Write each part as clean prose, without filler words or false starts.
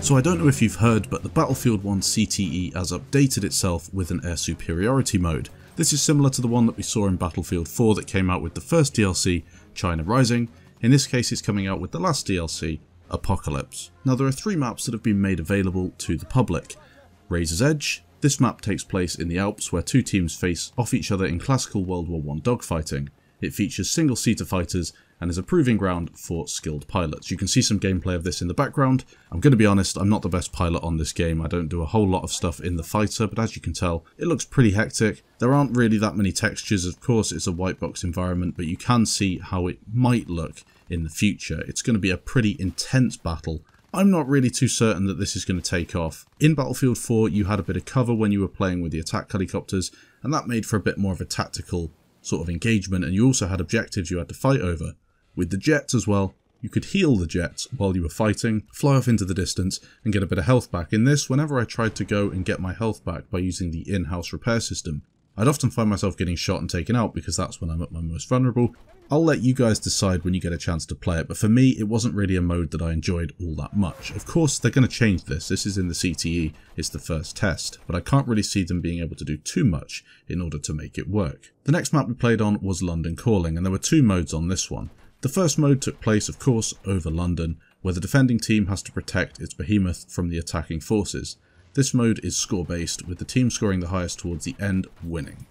So I don't know if you've heard, but the Battlefield 1 CTE has updated itself with an Air Superiority mode. This is similar to the one that we saw in Battlefield 4 that came out with the first DLC, China Rising. In this case it's coming out with the last DLC, Apocalypse. Now there are 3 maps that have been made available to the public. Razor's Edge. This map takes place in the Alps where 2 teams face off each other in classical World War I dogfighting. It features single-seater fighters and is a proving ground for skilled pilots. You can see some gameplay of this in the background. I'm going to be honest, I'm not the best pilot on this game. I don't do a whole lot of stuff in the fighter, but as you can tell, it looks pretty hectic. There aren't really that many textures. Of course, it's a white box environment, but you can see how it might look in the future. It's going to be a pretty intense battle. I'm not really too certain that this is going to take off. In Battlefield 4, you had a bit of cover when you were playing with the attack helicopters, and that made for a bit more of a tactical sort of engagement, and you also had objectives you had to fight over. With the jets as well, you could heal the jets while you were fighting, fly off into the distance and get a bit of health back. In this, whenever I tried to go and get my health back by using the in-house repair system, I'd often find myself getting shot and taken out because that's when I'm at my most vulnerable. I'll let you guys decide when you get a chance to play it, but for me it wasn't really a mode that I enjoyed all that much. Of course they're going to change this. This is in the CTE, it's the first test, but I can't really see them being able to do too much in order to make it work. The next map we played on was London Calling, and there were 2 modes on this one. The first mode took place, of course, over London, where the defending team has to protect its behemoth from the attacking forces. This mode is score-based, with the team scoring the highest towards the end winning.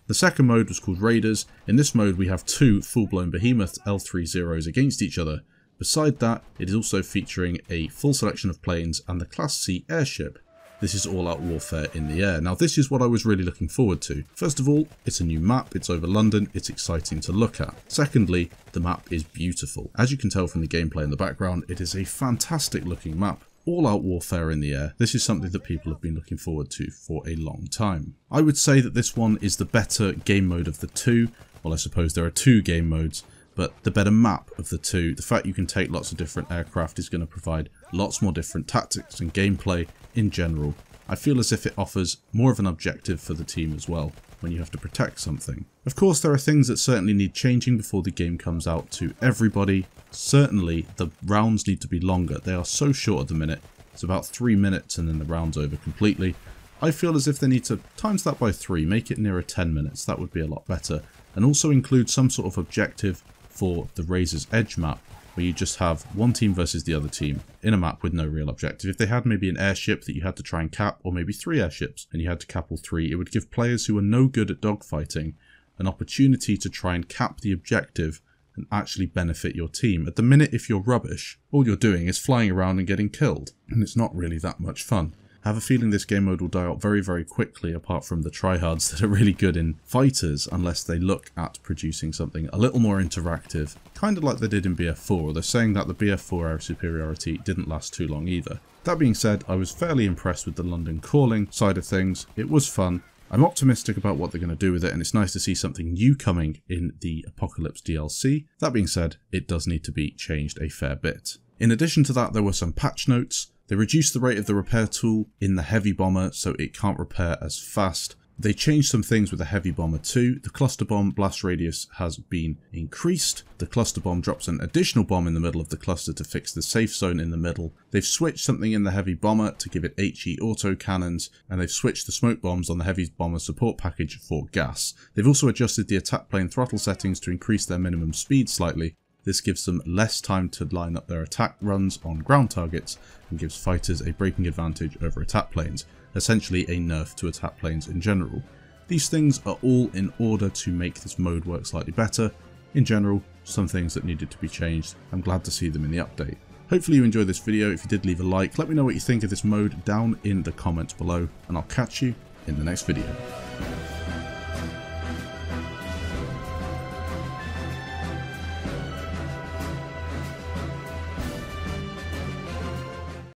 The second mode was called Raiders. In this mode we have 2 full-blown behemoth L30s against each other. Beside that, it is also featuring a full selection of planes and the Class C airship. This is all-out warfare in the air. Now this is what I was really looking forward to. First of all, it's a new map, it's over London, it's exciting to look at. Secondly, the map is beautiful. As you can tell from the gameplay in the background, it is a fantastic looking map. All-out warfare in the air. This is something that people have been looking forward to for a long time. I would say that this one is the better game mode of the 2. Well, I suppose there are 2 game modes, but the better map of the 2. The fact you can take lots of different aircraft is going to provide lots more different tactics and gameplay in general. I feel as if it offers more of an objective for the team as well when you have to protect something. Of course, there are things that certainly need changing before the game comes out to everybody. Certainly, the rounds need to be longer. They are so short at the minute. It's about 3 minutes and then the round's over completely. I feel as if they need to times that by 3, make it nearer 10 minutes. That would be a lot better. And also include some sort of objective for the Razor's Edge map, where you just have one team versus the other team in a map with no real objective. If they had maybe an airship that you had to try and cap, or maybe 3 airships and you had to cap all 3, it would give players who are no good at dogfighting an opportunity to try and cap the objective and actually benefit your team. At the minute, if you're rubbish, all you're doing is flying around and getting killed, and it's not really that much fun. I have a feeling this game mode will die out very, very quickly, apart from the tryhards that are really good in fighters, unless they look at producing something a little more interactive, kind of like they did in BF4. They're saying that the BF4 Air Superiority didn't last too long either. That being said, I was fairly impressed with the London Calling side of things. It was fun. I'm optimistic about what they're going to do with it, and it's nice to see something new coming in the Apocalypse DLC. That being said, it does need to be changed a fair bit. In addition to that, there were some patch notes. They reduced the rate of the repair tool in the heavy bomber so it can't repair as fast. They changed some things with the heavy bomber too. The cluster bomb blast radius has been increased. The cluster bomb drops an additional bomb in the middle of the cluster to fix the safe zone in the middle. They've switched something in the heavy bomber to give it HE auto cannons, and they've switched the smoke bombs on the heavy bomber support package for gas. They've also adjusted the attack plane throttle settings to increase their minimum speed slightly. This gives them less time to line up their attack runs on ground targets and gives fighters a braking advantage over attack planes, essentially a nerf to attack planes in general. These things are all in order to make this mode work slightly better. In general, some things that needed to be changed. I'm glad to see them in the update. Hopefully you enjoyed this video. If you did, leave a like. Let me know what you think of this mode down in the comments below, and I'll catch you in the next video.